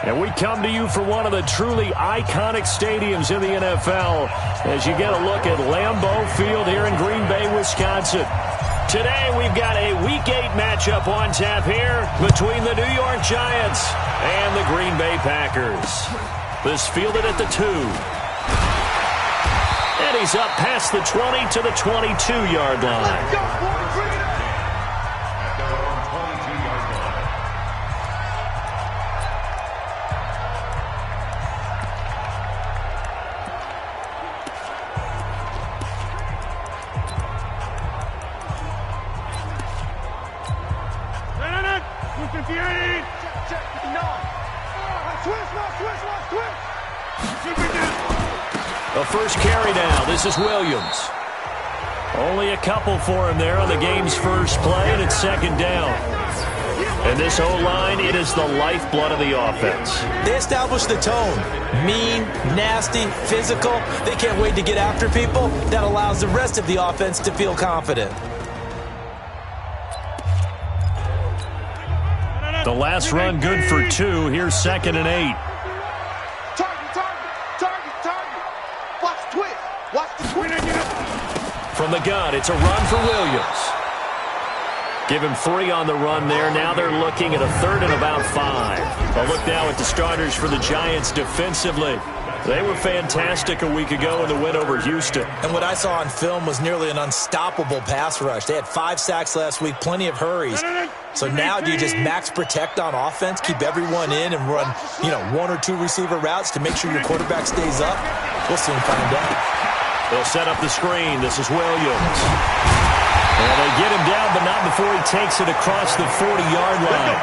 And we come to you from one of the truly iconic stadiums in the NFL as you get a look at Lambeau Field here in Green Bay, Wisconsin. Today we've got a Week 8 matchup on tap here between the New York Giants and the Green Bay Packers. This fielded at the 2. And he's up past the 20 to the 22-yard line. Let's go, boys. Bring it on. The first carry now. This is Williams. Only a couple for him there on the game's first play, and it's second down. And this O-line, it is the lifeblood of the offense. They established the tone. Mean, nasty, physical. They can't wait to get after people. That allows the rest of the offense to feel confident. The last run good for 2. Here's 2nd and 8. From the gun, it's a run for Williams. Give him 3 on the run there. Now they're looking at a 3rd and about 5. A look now at the starters for the Giants defensively. They were fantastic a week ago in the win over Houston. And what I saw on film was nearly an unstoppable pass rush. They had 5 sacks last week, plenty of hurries. So now do you just max protect on offense, keep everyone in, and run, 1 or 2 receiver routes to make sure your quarterback stays up? We'll soon find out. They'll set up the screen. This is Williams. And they get him down, but not before he takes it across the 40-yard line.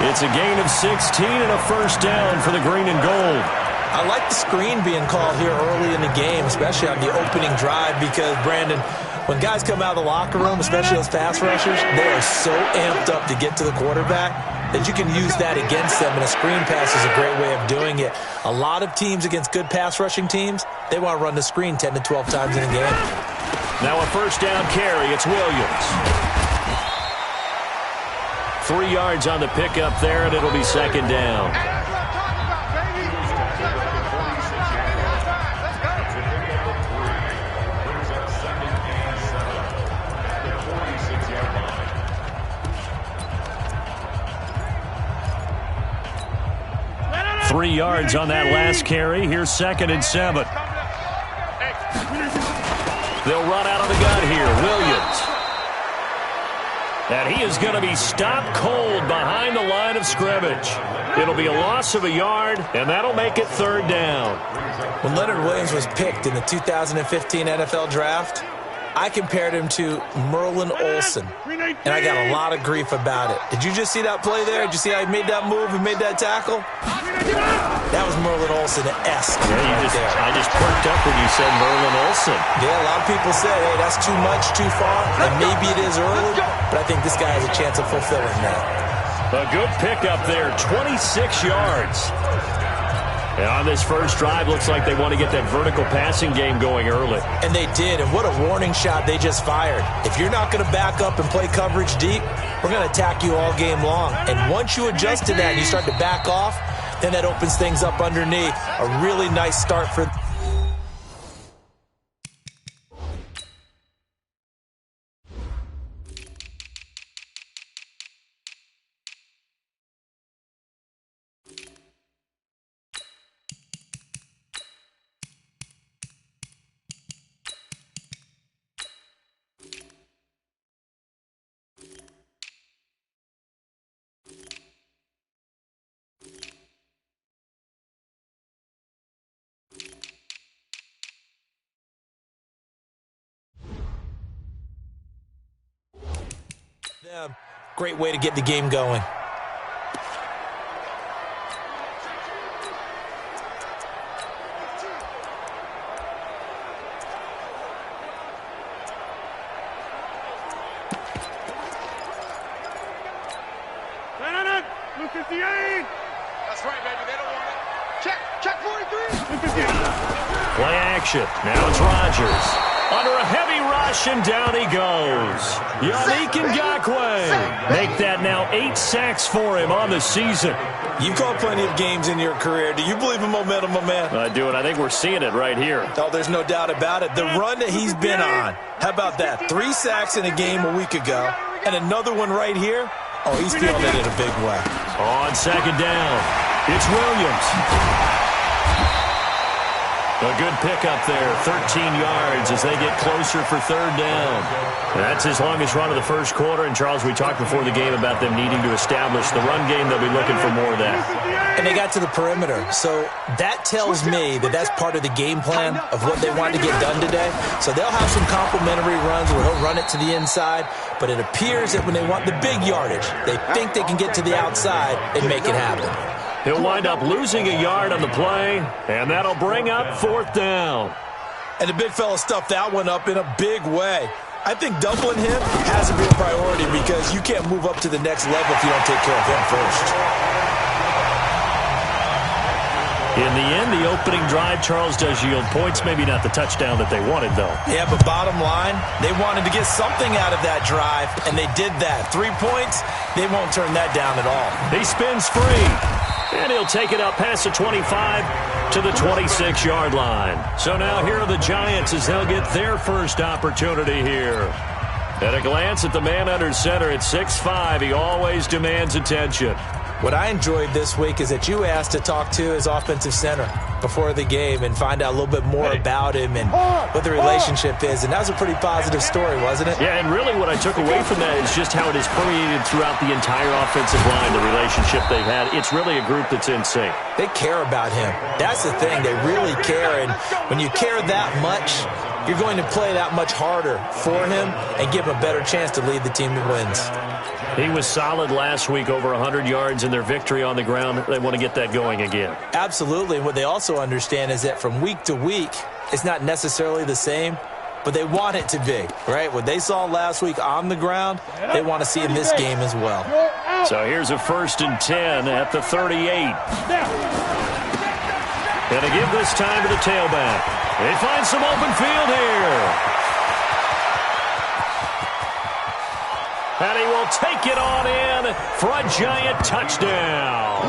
It's a gain of 16 and a first down for the green and gold. I like the screen being called here early in the game, especially on the opening drive, because, Brandon, when guys come out of the locker room, especially those pass rushers, they are so amped up to get to the quarterback that you can use that against them, and a screen pass is a great way of doing it. A lot of teams against good pass rushing teams, they want to run the screen 10 to 12 times in a game. Now a first down carry. It's Williams. 3 yards on the pickup there, and it'll be second down. 3 yards on that last carry. Here's 2nd and 7. They'll run out of the gun here. Williams. And he is going to be stopped cold behind the line of scrimmage. It'll be a loss of a yard, and that'll make it 3rd down. When Leonard Williams was picked in the 2015 NFL Draft, I compared him to Merlin Olsen, and I got a lot of grief about it. Did you just see that play there? Did you see how he made that move and made that tackle? That was Merlin Olsen-esque. Yeah, I just perked up when you said Merlin Olsen. Yeah, a lot of people say, hey, that's too much, too far, and maybe it is early, but I think this guy has a chance of fulfilling that. A good pickup there, 26 yards. And on this first drive, looks like they want to get that vertical passing game going early. And they did, and what a warning shot they just fired. If you're not going to back up and play coverage deep, we're going to attack you all game long. And once you adjust to that and you start to back off, then that opens things up underneath. A really nice start for... Great way to get the game going. Blue 58. That's right, baby. They don't want it. Check 43. Blue 58. Play action. Now it's Rodgers. Under a heavy rush, and down he goes. Yannick Ngakoue. Make that now 8 sacks for him on the season. You've called plenty of games in your career. Do you believe in momentum, my man? I do, and I think we're seeing it right here. Oh, there's no doubt about it. The run that he's been on. How about that? 3 sacks in a game a week ago, and another one right here. Oh, he's feeling it in a big way. On second down, it's Williams. A good pickup there, 13 yards as they get closer for third down. That's his longest run of the first quarter. And, Charles, we talked before the game about them needing to establish the run game. They'll be looking for more of that. And they got to the perimeter. So that tells me that that's part of the game plan of what they want to get done today. So they'll have some complimentary runs where he'll run it to the inside. But it appears that when they want the big yardage, they think they can get to the outside and make it happen. He'll wind up losing a yard on the play, and that'll bring up fourth down. And the big fella stuffed that one up in a big way. I think doubling him has to be a priority because you can't move up to the next level if you don't take care of him first. In the end, the opening drive, Charles, does yield points. Maybe not the touchdown that they wanted, though. Yeah, but bottom line, they wanted to get something out of that drive, and they did that. 3 points, they won't turn that down at all. He spins free. And he'll take it up past the 25 to the 26-yard line. So now here are the Giants as they'll get their first opportunity here. At a glance at the man under center at 6'5", he always demands attention. What I enjoyed this week is that you asked to talk to his offensive center before the game and find out a little bit more about him and what the relationship is. And that was a pretty positive story, wasn't it? Yeah, and really what I took away from that is just how it has permeated throughout the entire offensive line, the relationship they've had. It's really a group that's in sync. They care about him. That's the thing. They really care. And when you care that much, you're going to play that much harder for him and give him a better chance to lead the team that wins. He was solid last week, over 100 yards in their victory on the ground. They want to get that going again. Absolutely. And what they also understand is that from week to week, it's not necessarily the same, but they want it to be, right? What they saw last week on the ground, they want to see in this game as well. So here's a 1st and 10 at the 38. And to give this time to the tailback. They find some open field here. And he will take it on in for a giant touchdown.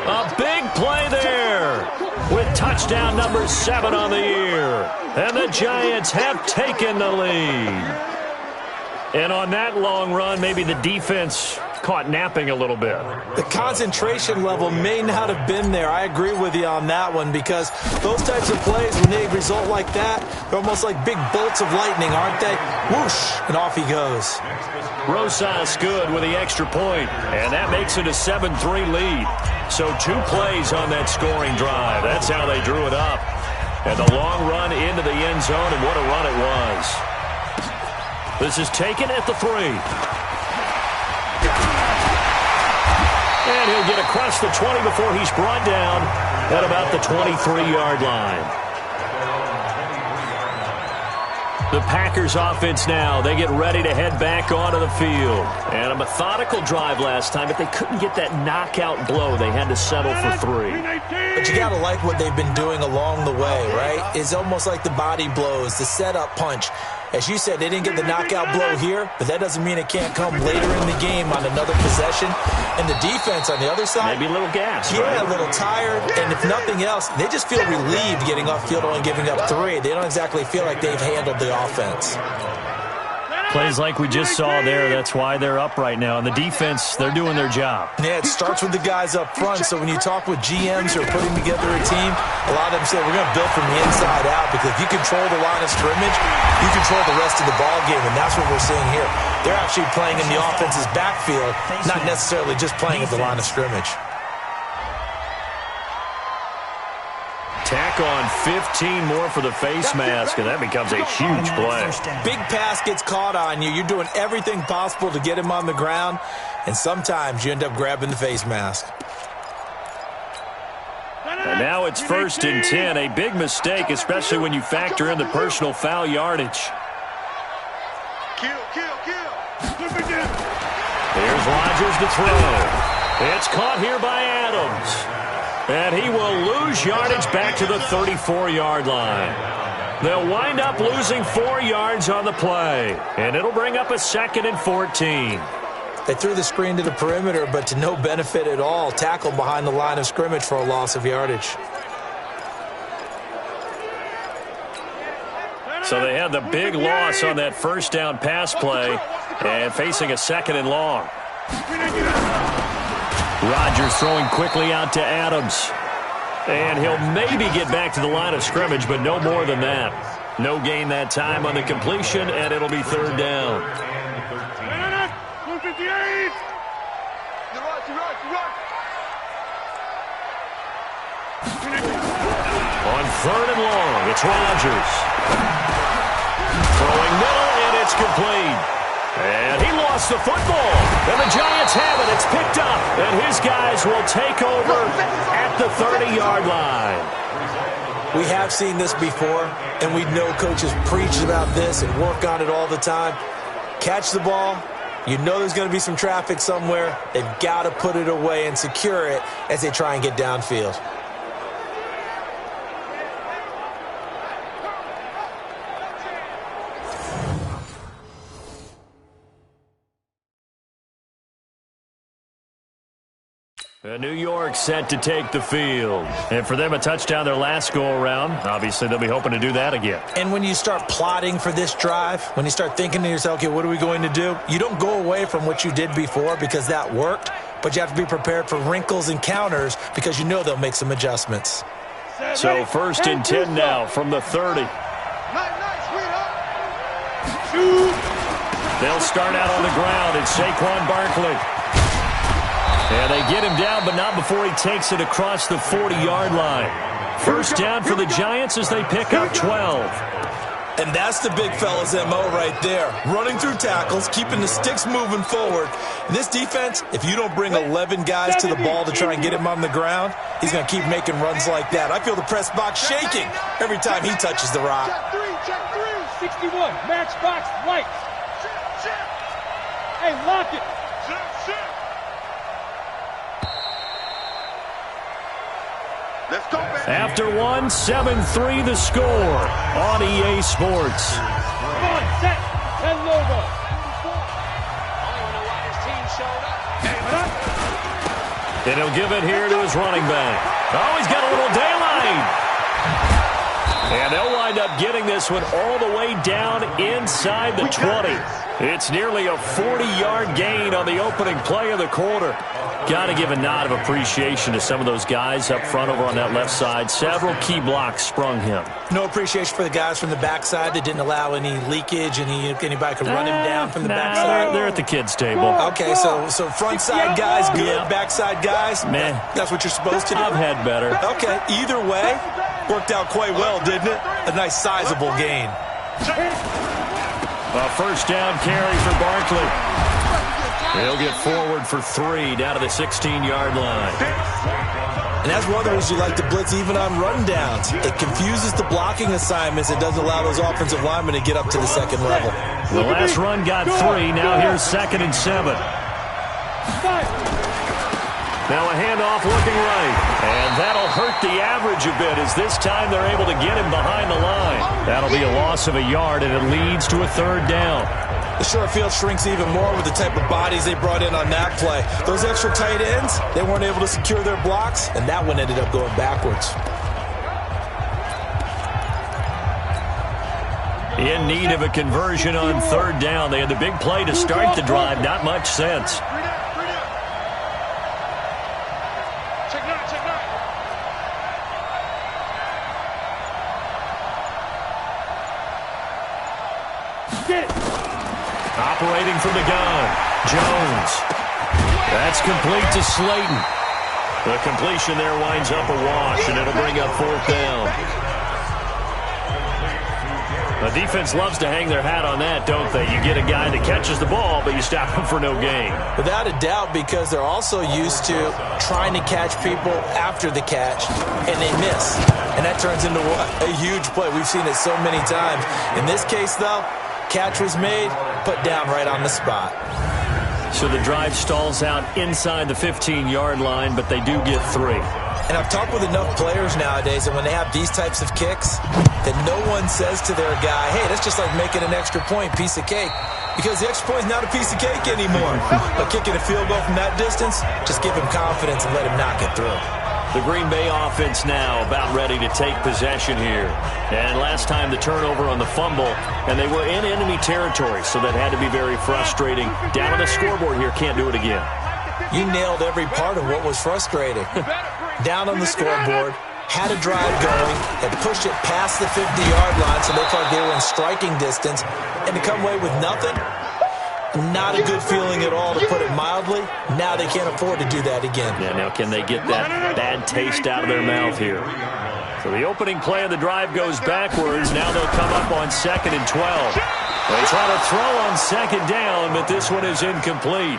A big play there with touchdown number 7 on the year. And the Giants have taken the lead. And on that long run, maybe the defense caught napping a little bit. The concentration level may not have been there. I agree with you on that one because those types of plays, when they result like that, they're almost like big bolts of lightning, aren't they? Whoosh, and off he goes. Rosas good with the extra point, and that makes it a 7-3 lead. So 2 plays on that scoring drive. That's how they drew it up. And the long run into the end zone, and what a run it was. This is taken at the 3. And he'll get across the 20 before he's brought down at about the 23-yard line. The Packers offense now, they get ready to head back onto the field. And a methodical drive last time, but they couldn't get that knockout blow. They had to settle for 3. But you got to like what they've been doing along the way, right? It's almost like the body blows, the setup punch. As you said, they didn't get the knockout blow here, but that doesn't mean it can't come later in the game on another possession. And the defense on the other side, maybe a little gas, yeah, right? A little tired. And if nothing else, they just feel relieved getting off field only giving up 3. They don't exactly feel like they've handled the offense. Plays like we just saw there, that's why they're up right now. And the defense, they're doing their job. Yeah, it starts with the guys up front. So when you talk with GMs who are putting together a team, a lot of them say, we're going to build from the inside out, because if you control the line of scrimmage, you control the rest of the ball game, and that's what we're seeing here. They're actually playing in the offense's backfield, not necessarily just playing at the line of scrimmage. Tack on 15 more for the face mask, and that becomes a huge play. Big pass gets caught on you. You're doing everything possible to get him on the ground, and sometimes you end up grabbing the face mask. And now it's 1st and 10, a big mistake, especially when you factor in the personal foul yardage. Kill. Here's Rodgers to throw. It's caught here by Adams. And he will lose yardage back to the 34-yard line. They'll wind up losing 4 yards on the play, and it'll bring up a 2nd and 14. They threw the screen to the perimeter, but to no benefit at all. Tackled behind the line of scrimmage for a loss of yardage. So they had the big loss on that first down pass play and facing a 2nd and long. Rodgers throwing quickly out to Adams. And he'll maybe get back to the line of scrimmage, but no more than that. No gain that time on the completion, and it'll be 3rd down. On 3rd and long, it's Rodgers. Throwing middle, and it's complete. And he lost the football. And the Giants have it. It's picked up. And his guys will take over at the 30-yard line. We have seen this before, and we know coaches preach about this and work on it all the time. Catch the ball. You know there's going to be some traffic somewhere. They've got to put it away and secure it as they try and get downfield. New York set to take the field. And for them, a touchdown their last go-around. Obviously, they'll be hoping to do that again. And when you start plotting for this drive, when you start thinking to yourself, okay, what are we going to do? You don't go away from what you did before because that worked, but you have to be prepared for wrinkles and counters because you know they'll make some adjustments. So 1st and 10 now from the 30. They'll start out on the ground. It's Saquon Barkley. And they get him down, but not before he takes it across the 40-yard line. 1st down for the Giants as they pick up 12. And that's the big fella's MO right there. Running through tackles, keeping the sticks moving forward. In this defense, if you don't bring 11 guys to the ball to try and get him on the ground, he's going to keep making runs like that. I feel the press box shaking every time he touches the rock. Check 3, 61, match box, lights. Hey, lock it. Let's go, baby. After 1, 7-3 the score on EA Sports. Come on, set, and logo. And he'll give it here to his running back. Oh, he's got a little daylight. And they'll wind up getting this one all the way down inside the 20. It's nearly a 40-yard gain on the opening play of the quarter. Got to give a nod of appreciation to some of those guys up front over on that left side. Several key blocks sprung him. No appreciation for the guys from the backside that didn't allow any leakage, and anybody could run him down from the backside. They're at the kids' table. Okay, so front side guys good, backside guys, man, that's what you're supposed to do. I've had better. Okay, either way, worked out quite well, didn't it? A nice sizable gain. A 1st down carry for Barkley. He'll get forward for 3 down to the 16-yard line. And that's one of the reasons you like to blitz even on rundowns. It confuses the blocking assignments. It doesn't allow those offensive linemen to get up to the 2nd level. The last run got 3. Now here's 2nd and 7. Now a handoff looking right. And that'll hurt the average a bit as this time they're able to get him behind the line. That'll be a loss of a yard, and it leads to a 3rd down. The short field shrinks even more with the type of bodies they brought in on that play. Those extra tight ends, they weren't able to secure their blocks, and that one ended up going backwards. In need of a conversion on 3rd down. They had the big play to start the drive. Not much sense. Operating from the gun, Jones. That's complete to Slayton. The completion there winds up a wash, and it'll bring up 4th down. The defense loves to hang their hat on that, don't they? You get a guy that catches the ball, but you stop him for no gain. Without a doubt, because they're also used to trying to catch people after the catch, and they miss. And that turns into a huge play. We've seen it so many times. In this case, though, catch was made, put down right on the spot. So the drive stalls out inside the 15-yard line, but they do get 3. And I've talked with enough players nowadays, and when they have these types of kicks, that no one says to their guy, hey, that's just like making an extra point, piece of cake. Because the extra point is not a piece of cake anymore. But kicking a field goal from that distance, just give him confidence and let him knock it through. The Green Bay offense now about ready to take possession here. And last time the turnover on the fumble, and they were in enemy territory, so that had to be very frustrating. Down on the scoreboard here, can't do it again. You nailed every part of what was frustrating. Down on the scoreboard, had a drive going, had pushed it past the 50-yard line, so they felt like they were in striking distance, and to come away with nothing, not a good feeling at all, to put it mildly. Now they can't afford to do that again. Yeah, now can they get that bad taste out of their mouth here? So the opening play of the drive goes backwards. Now they'll come up on 2nd and 12. They try to throw on 2nd down, but this one is incomplete.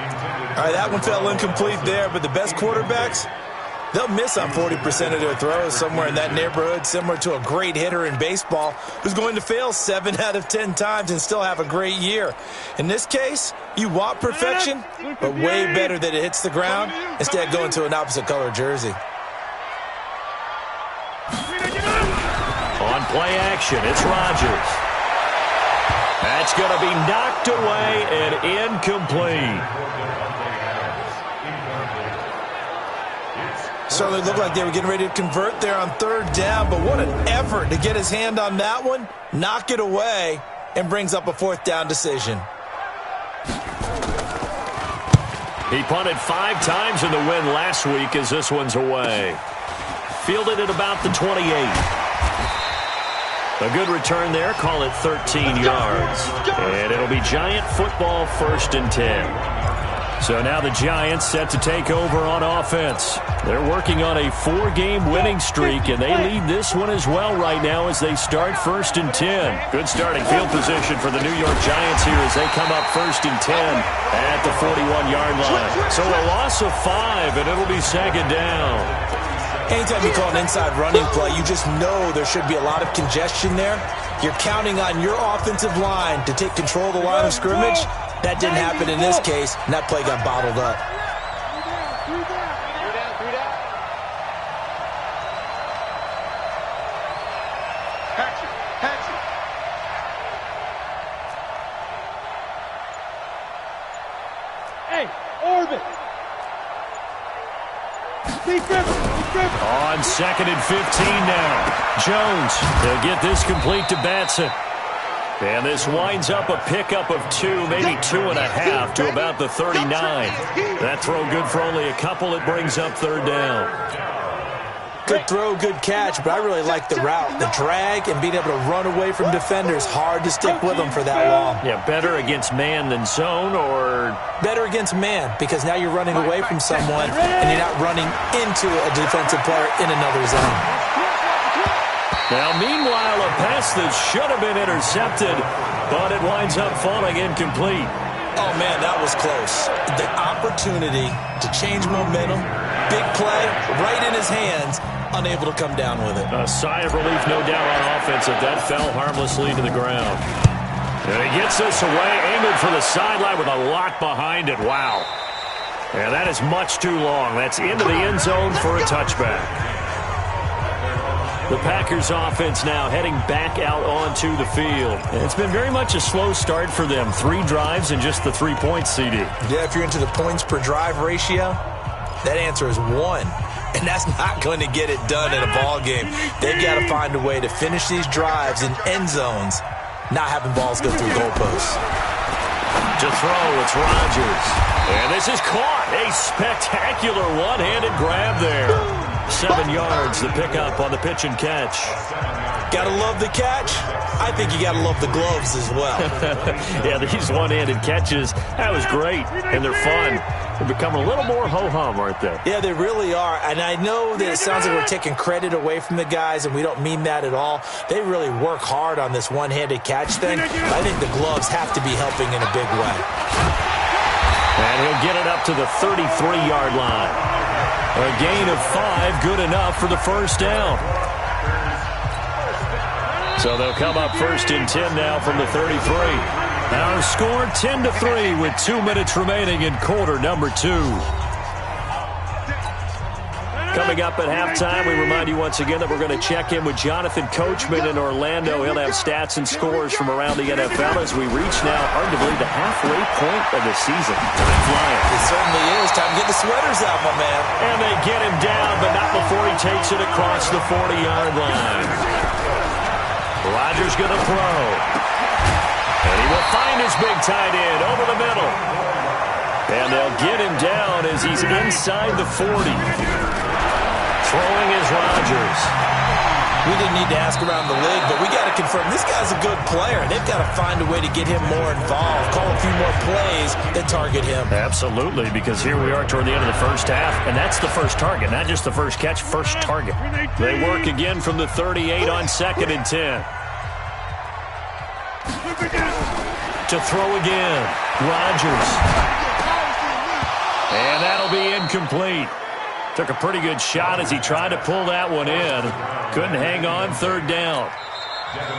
All right, that one fell incomplete there, but the best quarterbacks, they'll miss on 40% of their throws, somewhere in that neighborhood, similar to a great hitter in baseball who's going to fail 7 out of 10 times and still have a great year. In this case, you want perfection, but way better that it hits the ground instead of going to an opposite color jersey. On play action, it's Rodgers. That's going to be knocked away and incomplete. Certainly looked like they were getting ready to convert there on 3rd down, but what an effort to get his hand on that one, knock it away, and brings up a 4th down decision. He punted 5 times in the win last week as this one's away. Fielded at about the 28. A good return there, call it 13 yards. And it'll be Giant football, 1st and 10. So now the Giants set to take over on offense. They're working on a 4-game winning streak, and they lead this one as well right now as they start 1st and 10. Good starting field position for the New York Giants here as they come up 1st and 10 at the 41-yard line. So a loss of 5, and it'll be 2nd down. Anytime you call an inside running play, you just know there should be a lot of congestion there. You're counting on your offensive line to take control of the line of scrimmage. That didn't happen in this case, and that play got bottled up. Hey, orbit. On 2nd and 15 now. Jones, they'll get this complete to Batson. And this winds up a pickup of 2, maybe 2.5 to about the 39. That throw good for only a couple. It brings up 3rd down. Good throw, good catch, but I really like the route. The drag and being able to run away from defenders, hard to stick with them for that long. Yeah, better against man than zone, or? Better against man, because now you're running away from someone and you're not running into a defensive player in another zone. Now, meanwhile, a pass that should have been intercepted, but it winds up falling incomplete. Oh, man, that was close. The opportunity to change momentum, big play, right in his hands, unable to come down with it. A sigh of relief, no doubt, on offense, if that fell harmlessly to the ground. And he gets this away, angled for the sideline with a lot behind it. Wow. And that is much too long. That's into the end zone for a touchback. The Packers offense now heading back out onto the field. And it's been very much a slow start for them. 3 drives and just the 3 points, CD. Yeah, if you're into the points per drive ratio, that answer is 1. And that's not going to get it done in a ball game. They've got to find a way to finish these drives in end zones, not having balls go through goalposts. To throw, it's Rodgers. And this is caught. A spectacular one-handed grab there. 7 yards, the pickup on the pitch and catch. Gotta love the catch. I think you gotta love the gloves as well. Yeah, these one-handed catches, that was great, and they're fun. They're becoming a little more ho-hum, aren't they? Yeah, they really are, and I know that it sounds like we're taking credit away from the guys, and we don't mean that at all. They really work hard on this one-handed catch thing. I think the gloves have to be helping in a big way. And he'll get it up to the 33-yard line. A gain of 5, good enough for the 1st down. So they'll come up 1st and 10 now from the 33. Our score 10-3 with 2 minutes remaining in quarter number 2. Coming up at halftime, we remind you once again that we're going to check in with Jonathan Coachman in Orlando. He'll have stats and scores from around the NFL as we reach now arguably the halfway point of the season. Time flying. It certainly is. Time to get the sweaters out, my man. And they get him down, but not before he takes it across the 40-yard line. Rodgers going to throw. And he will find his big tight end over the middle. And they'll get him down as he's inside the 40. Throwing is Rodgers. We didn't need to ask around the league, but we got to confirm this guy's a good player. They've got to find a way to get him more involved, call a few more plays that target him. Absolutely, because here we are toward the end of the first half, and that's the first target, not just the first catch, first target. They work again from the 38 on 2nd and 10. To throw again, Rodgers. And that'll be incomplete. Took a pretty good shot as he tried to pull that one in. Couldn't hang on, 3rd down.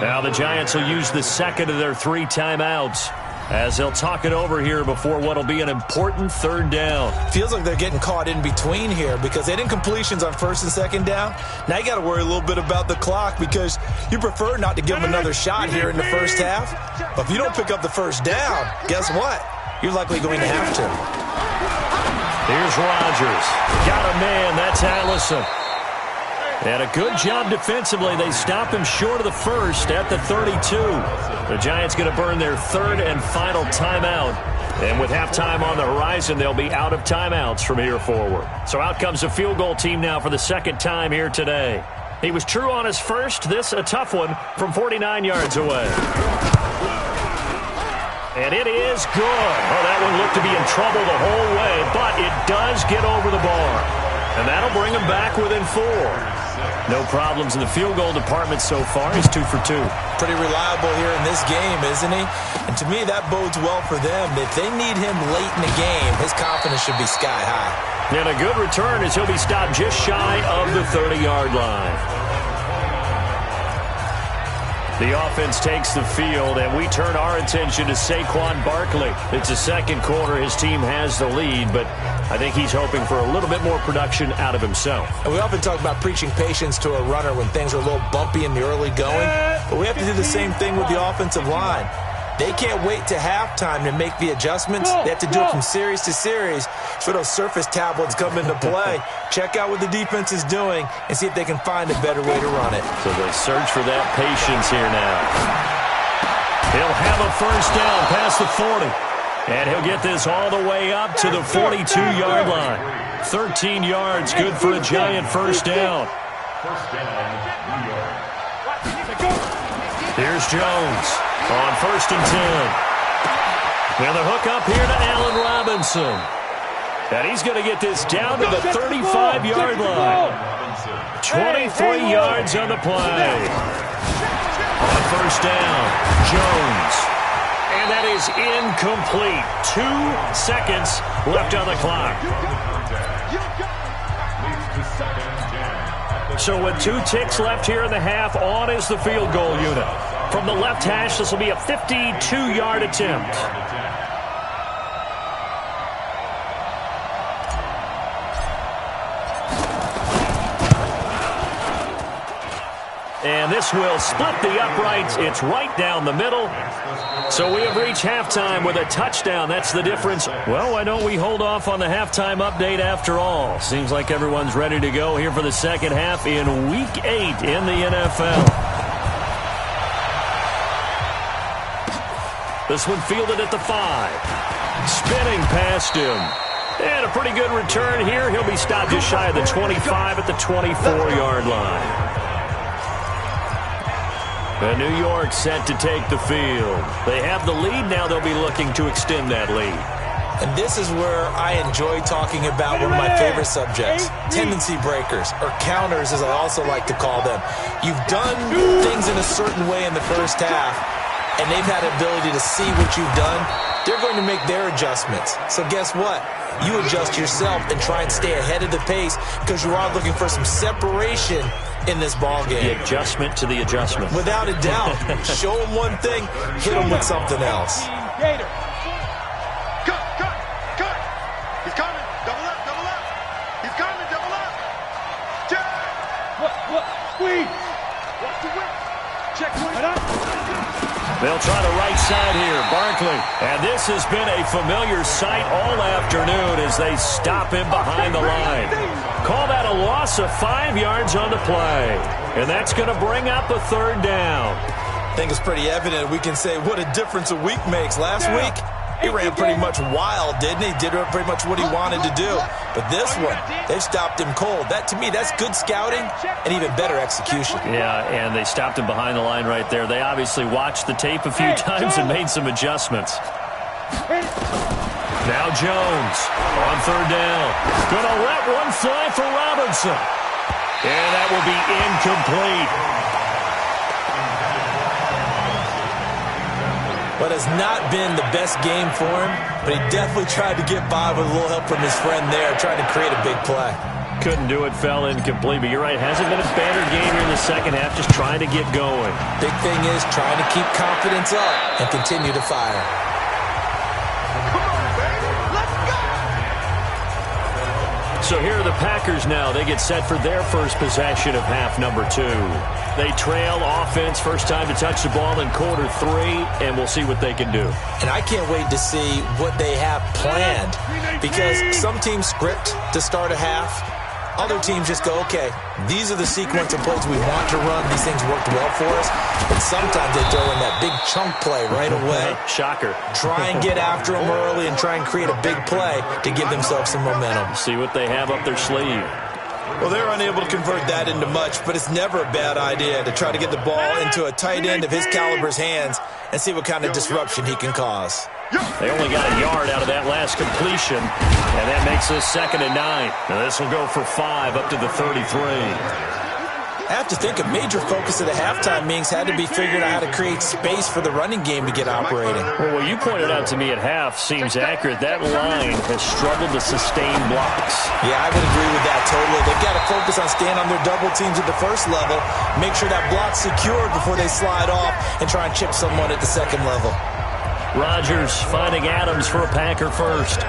Now the Giants will use the second of their 3 timeouts as they'll talk it over here before what will be an important 3rd down. Feels like they're getting caught in between here because they had incompletions on 1st and 2nd down. Now you got to worry a little bit about the clock because you prefer not to give them another shot here in the first half. But if you don't pick up the 1st down, guess what? You're likely going to have to. Here's Rodgers. Got a man. That's Allison. And a good job defensively. They stop him short of the 1st at the 32. The Giants going to burn their 3rd and final timeout. And with halftime on the horizon, they'll be out of timeouts from here forward. So out comes the field goal team now for the 2nd time here today. He was true on his first. This a tough one from 49 yards away. And it is good. Oh, that one looked to be in trouble the whole way, but it does get over the bar. And that'll bring him back within 4. No problems in the field goal department so far. He's 2 for 2. Pretty reliable here in this game, isn't he? And to me, that bodes well for them. If they need him late in the game, his confidence should be sky high. And a good return as he'll be stopped just shy of the 30-yard line. The offense takes the field, and we turn our attention to Saquon Barkley. It's the 2nd quarter. His team has the lead, but I think he's hoping for a little bit more production out of himself. And we often talk about preaching patience to a runner when things are a little bumpy in the early going, but we have to do the same thing with the offensive line. They can't wait to halftime to make the adjustments. They have to do it from series to series. So those surface tablets come into play. Check out what the defense is doing and see if they can find a better way to run it. So they search for that patience here now. He'll have a 1st down past the 40. And he'll get this all the way up to the 42-yard line. 13 yards, good for a Giant 1st down. Here's Jones on 1st and 10. And the hook up here to Allen Robinson. And he's going to get this down to the 35-yard line. 23 yards on the play. On 1st down, Jones. And that is incomplete. 2 seconds left on the clock. So with 2 ticks left here in the half, on is the field goal unit. From the left hash, this will be a 52-yard attempt. And this will split the uprights. It's right down the middle. So we have reached halftime with a touchdown. That's the difference. Well, why don't we hold off on the halftime update after all? Seems like everyone's ready to go here for the 2nd half in Week 8 in the NFL. This one fielded at the 5. Spinning past him. And a pretty good return here. He'll be stopped just shy of the 25 at the 24-yard line. And New York set to take the field. They have the lead. Now they'll be looking to extend that lead. And this is where I enjoy talking about one of my favorite subjects, tendency breakers, or counters as I also like to call them. You've done things in a certain way in the first half, and they've had the ability to see what you've done. They're going to make their adjustments. So guess what? You adjust yourself and try and stay ahead of the pace because you are looking for some separation in this ball game. The adjustment to the adjustment. Without a doubt. Show them one thing, hit them with something else. Cut. He's coming. Double up. He's coming. Double up. Look, squeeze. Watch the whip. Check it out. They'll try the right side here. Barkley. And this has been a familiar sight all afternoon as they stop him behind the line. Call that a loss of 5 yards on the play. And that's going to bring up a third down. I think it's pretty evident. We can say what a difference a week makes. Last week, he ran pretty much wild, didn't he? Did pretty much what he wanted to do. But this one, they've stopped him cold. That, to me, that's good scouting and even better execution. Yeah, and they stopped him behind the line right there. They obviously watched the tape a few times and made some adjustments. Now Jones on third down. Going to let one fly for Robinson. And that will be incomplete. But has not been the best game for him, but he definitely tried to get by with a little help from his friend there, trying to create a big play. Couldn't do it, fell incomplete, but you're right, hasn't been a better game here in the second half, just trying to get going. Big thing is trying to keep confidence up and continue to fire. So here are the Packers now. They get set for their first possession of half number 2. They trail offense, first time to touch the ball in quarter 3, and we'll see what they can do. And I can't wait to see what they have planned, because some teams script to start a half. Other teams just go, okay, these are the sequence of plays we want to run. These things worked well for us. But sometimes they throw in that big chunk play right away. Shocker. Try and get after them early and try and create a big play to give themselves some momentum. See what they have up their sleeve. Well, they're unable to convert that into much, but it's never a bad idea to try to get the ball into a tight end of his caliber's hands and see what kind of disruption he can cause. They only got a yard out of that last completion, and that makes this 2nd and 9. Now this will go for 5 up to the 33. I have to think a major focus of the halftime meetings had to be figuring out how to create space for the running game to get operating. Well, what you pointed out to me at half seems accurate. That line has struggled to sustain blocks. Yeah, I would agree with that totally. They've got to focus on staying on their double teams at the first level, make sure that block's secured before they slide off, and try and chip someone at the second level. Rodgers finding Adams for a Packer first.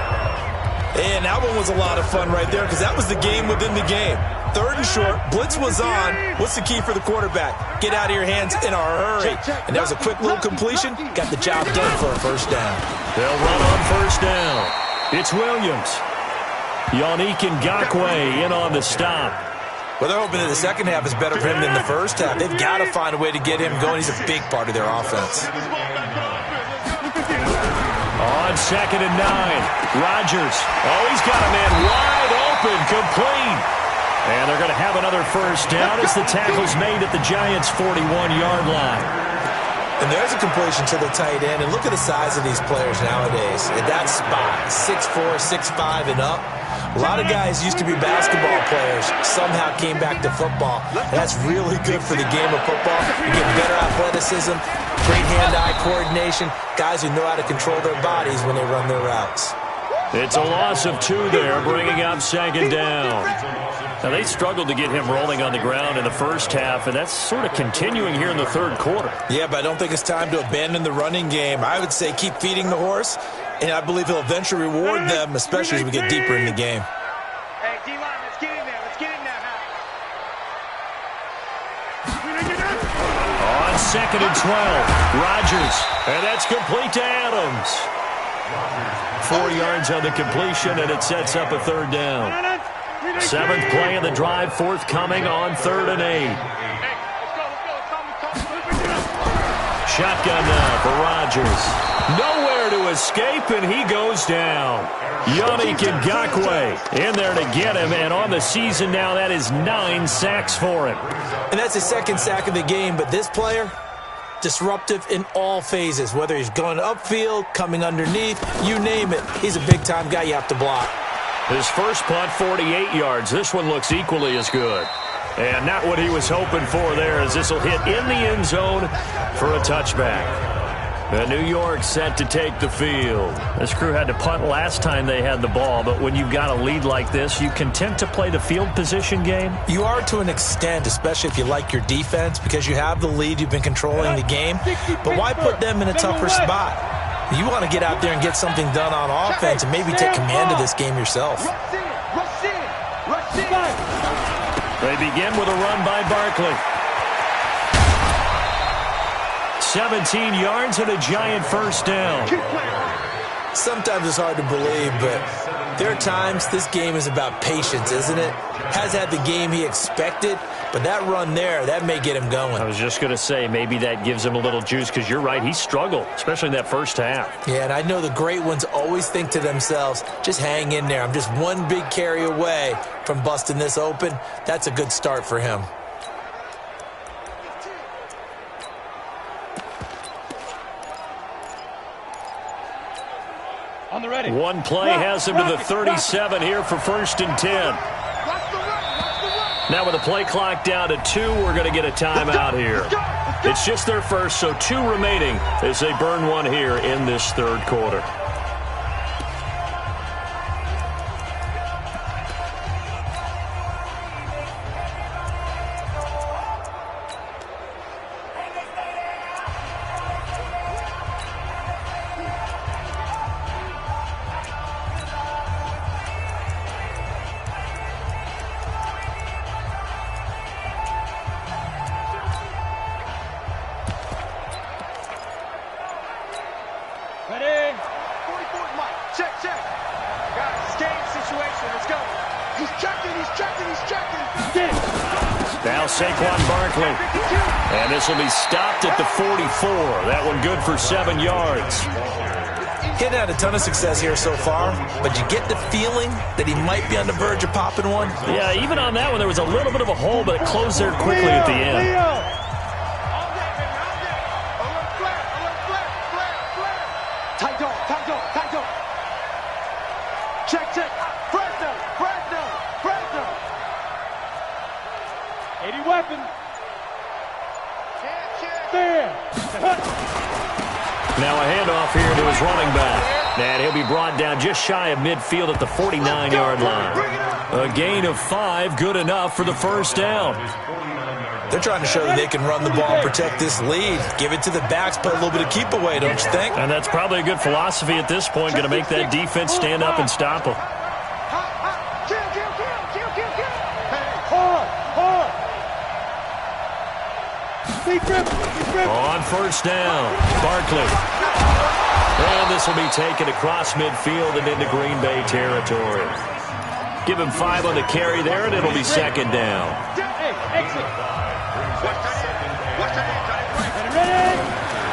And that one was a lot of fun right there because that was the game within the game. 3rd and short, blitz was on. What's the key for the quarterback? Get out of your hands in a hurry. And that was a quick little completion. Got the job done for a first down. They'll run on first down. It's Williams. Yannick Ngakoue in on the stop. Well, they're hoping that the second half is better for him than the first half. They've got to find a way to get him going. He's a big part of their offense. On 2nd and 9, Rodgers. Oh, he's got a man wide open, complete. And they're going to have another first down as the tackle's made at the Giants' 41-yard line. And there's a completion to the tight end. And look at the size of these players nowadays. At that spot, 6'4", 6'5", and up. A lot of guys used to be basketball players, somehow came back to football. And that's really good for the game of football. You get better athleticism, great hand-eye coordination, guys who know how to control their bodies when they run their routes. It's a loss of 2 there, bringing up 2nd down. Now, they struggled to get him rolling on the ground in the first half, and that's sort of continuing here in the 3rd quarter. Yeah, but I don't think it's time to abandon the running game. I would say keep feeding the horse, and I believe he'll eventually reward them, especially as we get deeper in the game. Hey, D-line, let's get in there. Let's get in there now. On 2nd and 12, Rodgers, and that's complete to Adams. 4 yards on the completion, and it sets up a 3rd down. 7th play of the drive, forthcoming on 3rd and 8. Shotgun now for Rodgers. Nowhere to escape, and he goes down. Yannick Ngakoue in there to get him, and on the season now, that is 9 sacks for him. And that's his 2nd sack of the game, but this player, disruptive in all phases, whether he's going upfield, coming underneath, you name it. He's a big-time guy you have to block. His first punt, 48 yards. This one looks equally as good. And not what he was hoping for there, as this will hit in the end zone for a touchback. The New York set to take the field. This crew had to punt last time they had the ball, but when you've got a lead like this, you content to play the field position game? You are to an extent, especially if you like your defense, because you have the lead, you've been controlling the game. But why put them in a tougher spot? You want to get out there and get something done on offense and maybe take command of this game yourself. They begin with a run by Barkley. 17 yards and a giant first down. Sometimes it's hard to believe, but there are times this game is about patience, isn't it? Has had the game he expected, but that run there, that may get him going. I was just going to say, maybe that gives him a little juice, because you're right, he struggled, especially in that first half. Yeah, and I know the great ones always think to themselves, just hang in there. I'm just one big carry away from busting this open. That's a good start for him. On the ready. One play has him to the 37 here for 1st and 10. Now with the play clock down to 2, we're going to get a timeout here. It's just their first, so 2 remaining as they burn one here in this third quarter. Ready? 44 Mike. Check. Got a game situation. Let's go. He's checking. Get it. Now Saquon Barkley. And this will be stopped at the 44. That one good for 7 yards. He hadn't had a ton of success here so far, but you get the feeling that he might be on the verge of popping one. Yeah, even on that one, there was a little bit of a hole, but it closed there quickly at the end. Tight dog. Check. Fresno. 80 weapon. There. Now a handoff here to his running back. And he'll be brought down just shy of midfield at the 49-yard line. A gain of 5, good enough for the first down. They're trying to show that they can run the ball and protect this lead. Give it to the backs, put a little bit of keep away, don't you think? And that's probably a good philosophy at this point, going to make that defense stand up and stop them. Kill. Hard. Deep grip. On first down, Barkley. And this will be taken across midfield and into Green Bay territory. Give him 5 on the carry there, and it'll be 2nd down. Hey, exit. Ready?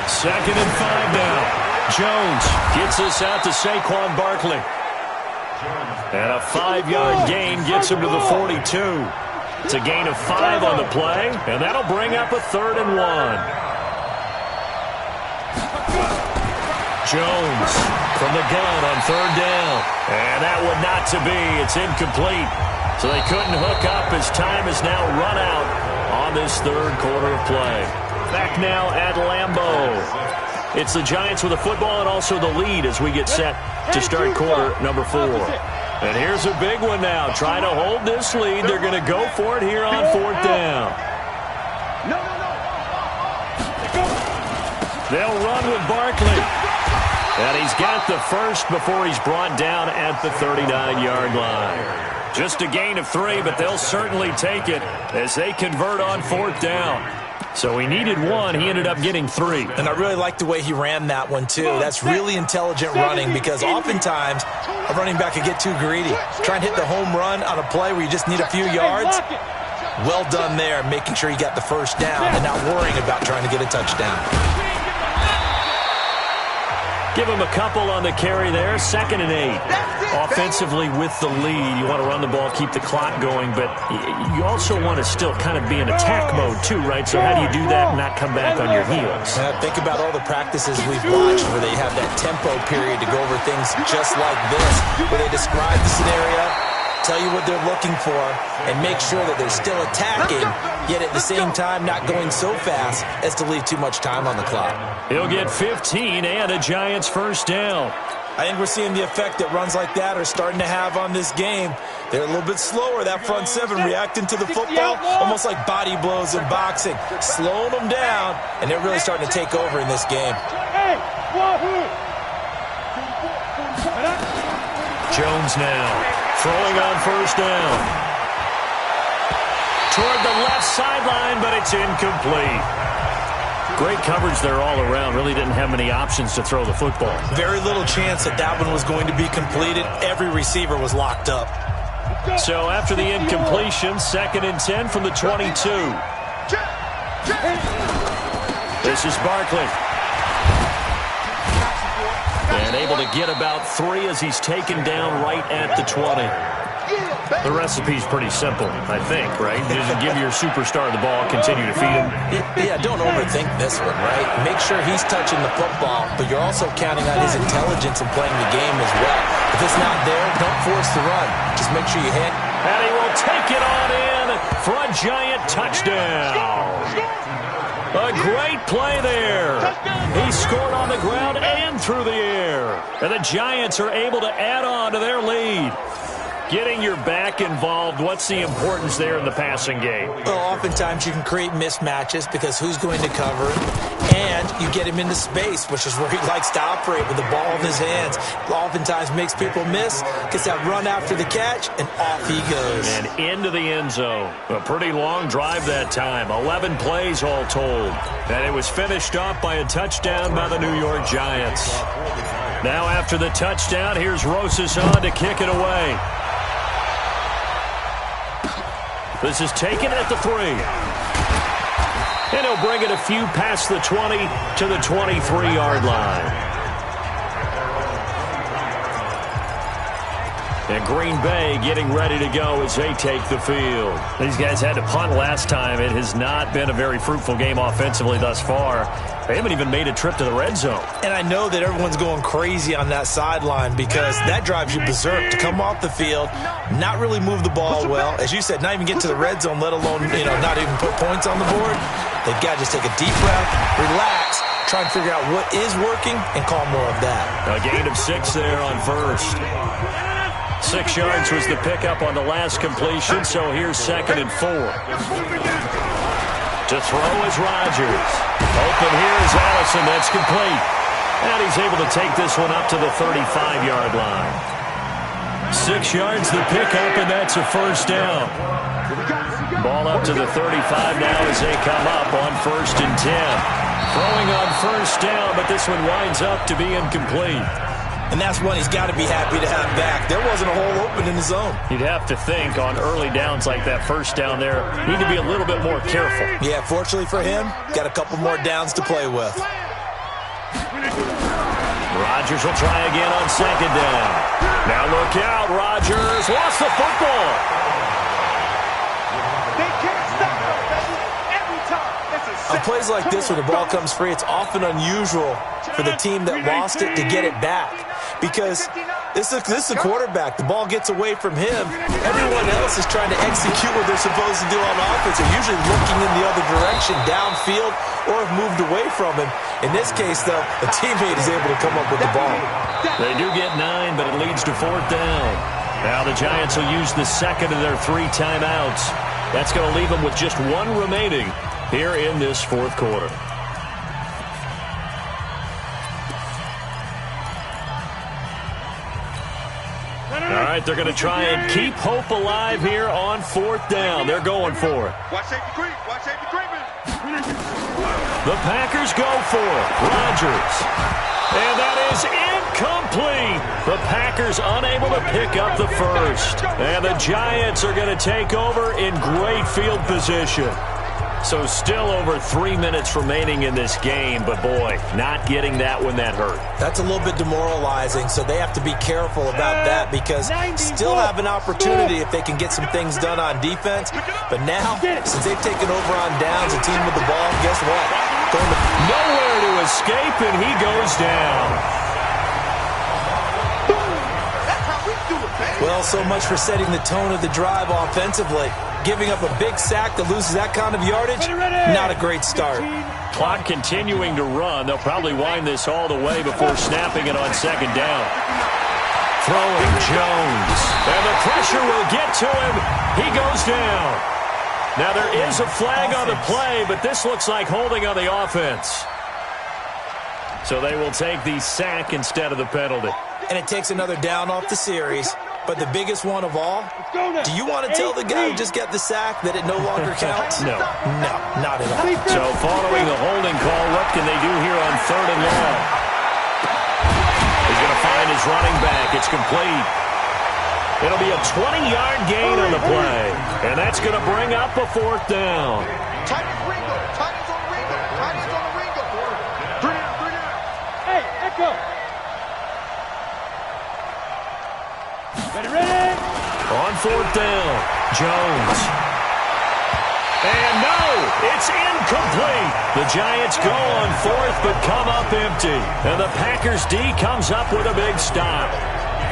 2nd and 5 now. Jones gets this out to Saquon Barkley. And a 5-yard gain gets him to the 42. It's a gain of 5 on the play, and that'll bring up a 3rd and 1. Jones from the gun on 3rd down. And that one not to be. It's incomplete. So they couldn't hook up as time is now run out on this third quarter of play. Back now at Lambeau. It's the Giants with the football and also the lead as we get set to start quarter number 4. And here's a big one now. Trying to hold this lead. They're going to go for it here on 4th down. No. They'll run with Barkley. And he's got the first before he's brought down at the 39-yard line. Just a gain of 3, but they'll certainly take it as they convert on 4th down. So he needed 1. He ended up getting 3. And I really like the way he ran that one, too. That's really intelligent running because oftentimes a running back could get too greedy. Try and hit the home run on a play where you just need a few yards. Well done there, making sure you got the first down and not worrying about trying to get a touchdown. Give him a couple on the carry there. 2nd and 8. Offensively with the lead, you want to run the ball, keep the clock going, but you also want to still kind of be in attack mode too, right? So how do you do that and not come back on your heels? Think about all the practices we've watched where they have that tempo period to go over things just like this, where they describe the scenario, tell you what they're looking for, and make sure that they're still attacking, yet at the same time not going so fast as to leave too much time on the clock. He'll get 15 and a Giants first down. I think we're seeing the effect that runs like that are starting to have on this game. They're a little bit slower, that front 7, reacting to the football, almost like body blows in boxing, slowing them down, and they're really starting to take over in this game. Jones now throwing on first down. toward the left sideline, but it's incomplete. Great coverage there all around. Really didn't have many options to throw the football. Very little chance that that one was going to be completed. Every receiver was locked up. So after the incompletion, 2nd and 10 from the 22. This is Barkley. And able to get about 3 as he's taken down right at the 20. The recipe's pretty simple, I think, right? Just give your superstar the ball, continue to feed him. Yeah, don't overthink this one, right? Make sure he's touching the football, but you're also counting on his intelligence in playing the game as well. If it's not there, don't force the run. Just make sure you hit. And he will take it on in for a giant touchdown. A great play there. He scored on the ground and through the air. And the Giants are able to add on to their lead. Getting your back involved, what's the importance there in the passing game? Well, oftentimes you can create mismatches because who's going to cover him? And you get him into space, which is where he likes to operate with the ball in his hands. Oftentimes makes people miss, gets that run after the catch, and off he goes. And into the end zone. A pretty long drive that time. 11 plays all told. And it was finished off by a touchdown by the New York Giants. Now after the touchdown, here's Rosas on to kick it away. This is taken at the 3. And he'll bring it a few past the 20 to the 23-yard line. And Green Bay getting ready to go as they take the field. These guys had to punt last time. It has not been a very fruitful game offensively thus far. They haven't even made a trip to the red zone. And I know that everyone's going crazy on that sideline because that drives you berserk to come off the field, not really move the ball well. As you said, not even get to the red zone, let alone, not even put points on the board. They've got to just take a deep breath, relax, try and figure out what is working, and call more of that. A gain of 6 there on first. 6 yards was the pickup on the last completion, so here's 2nd and 4. To throw is Rodgers. Open here is Allison. That's complete. And he's able to take this one up to the 35-yard line. 6 yards the pickup, and that's a first down. Ball up to the 35 now as they come up on 1st and 10. Throwing on first down, but this one winds up to be incomplete. And that's one he's got to be happy to have back. There wasn't a hole open in the zone. You'd have to think on early downs like that first down there, need to be a little bit more careful. Yeah, fortunately for him, got a couple more downs to play with. Rodgers will try again on 2nd down. Now look out, Rodgers lost the football. They can't stop us, baby. Every time. On plays like this where the ball comes free, it's often unusual for the team that lost it to get it back. Because this is a quarterback. The ball gets away from him. Everyone else is trying to execute what they're supposed to do on offense. They're usually looking in the other direction, downfield, or have moved away from him. In this case, though, a teammate is able to come up with the ball. They do get 9, but it leads to 4th down. Now the Giants will use the 2nd of their 3 timeouts. That's going to leave them with just 1 remaining here in this 4th quarter. All right, they're going to try and keep hope alive here on 4th down. They're going for it. Watch safety creep. Watch safety creeping. The Packers go for it. Rodgers. And that is incomplete. The Packers unable to pick up the first. And the Giants are going to take over in great field position. So still over 3 minutes remaining in this game, but boy, not getting that one that hurt. That's a little bit demoralizing, so they have to be careful about that because still have an opportunity if they can get some things done on defense. But now, since they've taken over on downs and team with the ball, guess what? Going to nowhere to escape, and he goes down. Well, so much for setting the tone of the drive offensively. Giving up a big sack that loses that kind of yardage, not a great start. Clock continuing to run. They'll probably wind this all the way before snapping it on 2nd down. Throwing Jones. And the pressure will get to him. He goes down. Now there is a flag on the play, but this looks like holding on the offense. So they will take the sack instead of the penalty. And it takes another down off the series. But the biggest one of all, do you want to tell the guy who just got the sack that it no longer counts? No. No, not at all. So following the holding call, what can they do here on 3rd and long? He's going to find his running back. It's complete. It'll be a 20-yard gain on the play. And that's going to bring up a 4th down. Tight ends Ringo. Tight ends on the Ringo. Tight ends on the Ringo. 3 down. Hey, Echo. Ready? On 4th down, Jones. And no, it's incomplete. The Giants go on 4th but come up empty. And the Packers D comes up with a big stop.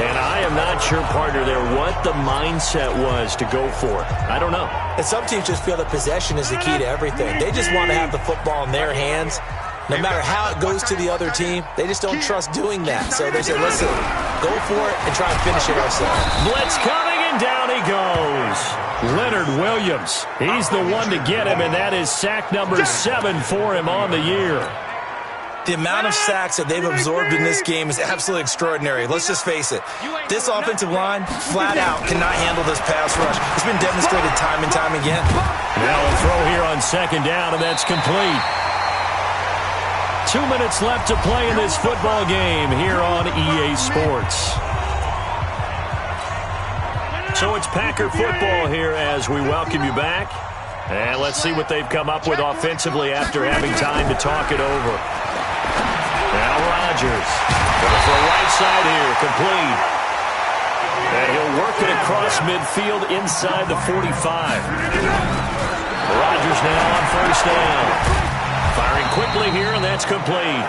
And I am not sure, partner, there what the mindset was to go for it. I don't know. And some teams just feel that possession is the key to everything. They just want to have the football in their hands. No matter how it goes to the other team, they just don't trust doing that. So they say, listen, go for it and try and finish it ourselves. Blitz coming, and down he goes. Leonard Williams, he's the one to get him, and that is sack number 7 for him on the year. The amount of sacks that they've absorbed in this game is absolutely extraordinary. Let's just face it. This offensive line, flat out, cannot handle this pass rush. It's been demonstrated time and time again. Now a throw here on 2nd down, and that's complete. 2 minutes left to play in this football game here on EA Sports. So it's Packer football here as we welcome you back. And let's see what they've come up with offensively after having time to talk it over. Now Rodgers. Going for a right side here, complete. And he'll work it across midfield inside the 45. Rodgers now on 1st down. Firing quickly here, and that's complete.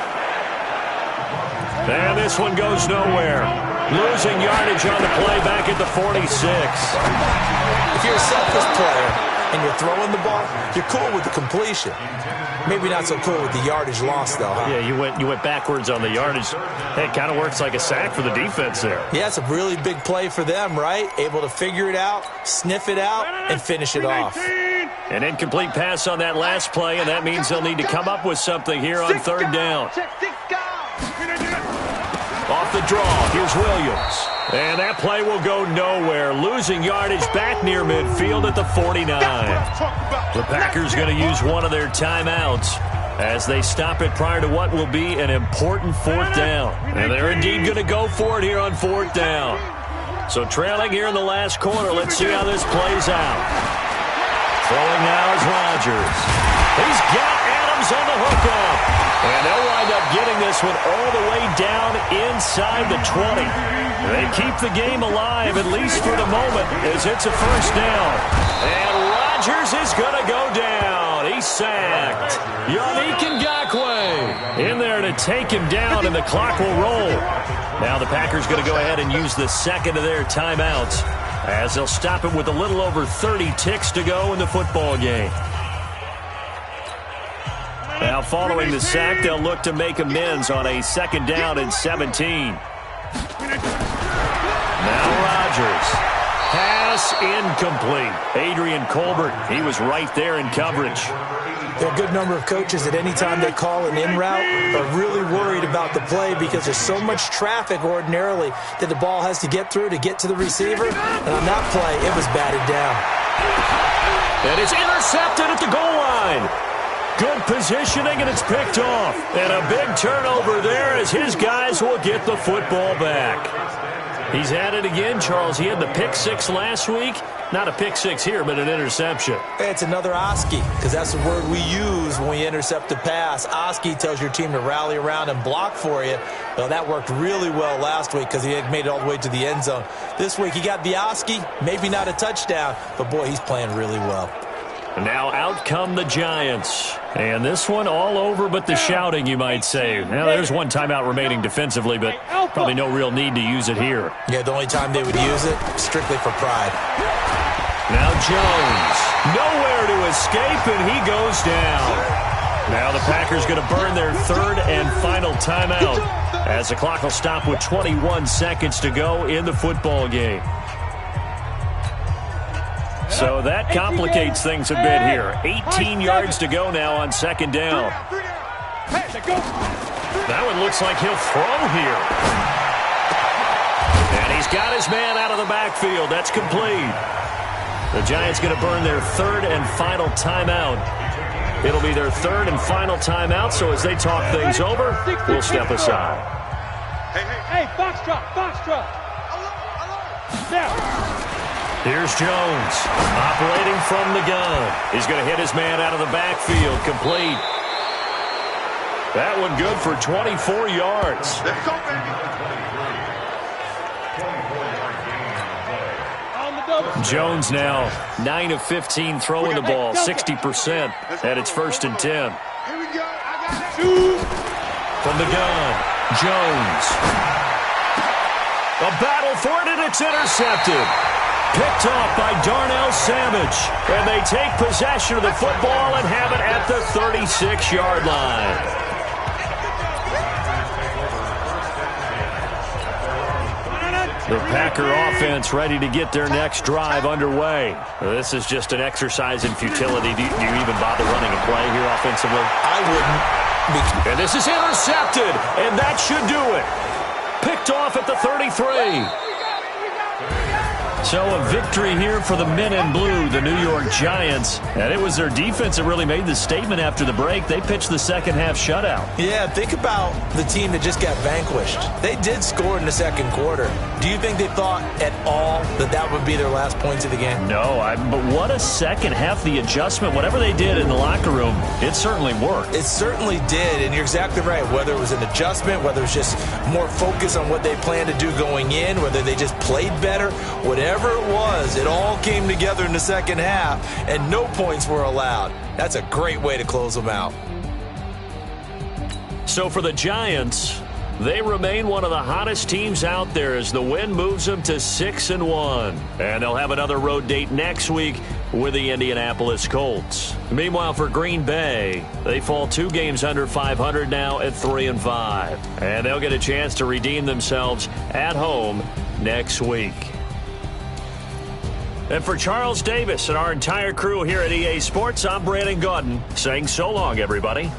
And this one goes nowhere. Losing yardage on the play back at the 46. If you're a selfish player and you're throwing the ball, you're cool with the completion. Maybe not so cool with the yardage loss, though, huh? Yeah, you went backwards on the yardage. Hey, it kind of works like a sack for the defense there. Yeah, it's a really big play for them, right? Able to figure it out, sniff it out, and finish it off. An incomplete pass on that last play, and that means they'll need to come up with something here on 3rd down. Off the draw, here's Williams. And that play will go nowhere. Losing yardage back near midfield at the 49. The Packers going to use one of their timeouts as they stop it prior to what will be an important 4th down. And they're indeed going to go for it here on 4th down. So trailing here in the last quarter, let's see how this plays out. Throwing now is Rodgers. He's got Adams on the hookup. And they'll wind up getting this one all the way down inside the 20. They keep the game alive, at least for the moment, as it's a 1st down. And Rodgers is going to go down. He's sacked. Yannick Ngakoue in there to take him down, and the clock will roll. Now the Packers going to go ahead and use the second of their timeouts, as they'll stop it with a little over 30 ticks to go in the football game. Now following the sack, they'll look to make amends on a 2nd down and 17. Now Rodgers. Pass incomplete. Adrian Colbert, he was right there in coverage. There are a good number of coaches that any time they call an in route are really worried about the play because there's so much traffic ordinarily that the ball has to get through to get to the receiver. And on that play, it was batted down. And it's intercepted at the goal line. Good positioning, and it's picked off. And a big turnover there as his guys will get the football back. He's at it again, Charles. He had the pick 6 last week. Not a pick 6 here, but an interception. It's another Oski, because that's the word we use when we intercept a pass. Oski tells your team to rally around and block for you. Well, that worked really well last week because he had made it all the way to the end zone. This week he got the Oski, maybe not a touchdown, but boy, he's playing really well. Now out come the Giants. And this one all over but the shouting, you might say. Now, there's one timeout remaining defensively, but probably no real need to use it here. Yeah, the only time they would use it, strictly for pride. Now Jones. Nowhere to escape, and he goes down. Now the Packers going to burn their 3rd and final timeout as the clock will stop with 21 seconds to go in the football game. So that complicates things a bit here. 18 yards to go now on 2nd down. That one looks like he'll throw here. And He's got his man out of the backfield. That's complete. The Giants going to burn their third and final timeout. It'll be their third and final timeout, so as they talk things over, we'll step aside. Hey, box drop. Now. Here's Jones, operating from the gun. He's going to hit his man out of the backfield, complete. That one good for 24 yards. Jones now 9 of 15 throwing the ball, 60%, and it's 1st and 10. From the gun, Jones. A battle for it, and it's intercepted. Picked off by Darnell Savage. And they take possession of the football and have it at the 36-yard line. The Packer offense ready to get their next drive underway. This is just an exercise in futility. Do you even bother running a play here offensively? I wouldn't. And this is intercepted, and that should do it. Picked off at the 33. So a victory here for the men in blue, the New York Giants. And it was their defense that really made the statement after the break. They pitched the second-half shutout. Yeah, think about the team that just got vanquished. They did score in the second quarter. Do you think they thought at all that that would be their last points of the game? No, but what a second half. The adjustment, whatever they did in the locker room, it certainly worked. It certainly did, and you're exactly right. Whether it was an adjustment, whether it was just more focus on what they planned to do going in, whether they just played better, whatever it was, it all came together in the second half, and no points were allowed. That's a great way to close them out. So for the Giants, they remain one of the hottest teams out there as the win moves them to 6-1. And they'll have another road date next week with the Indianapolis Colts. Meanwhile, for Green Bay, they fall 2 games under 500 now at 3-5. And they'll get a chance to redeem themselves at home next week. And for Charles Davis and our entire crew here at EA Sports, I'm Brandon Gaudin saying so long, everybody.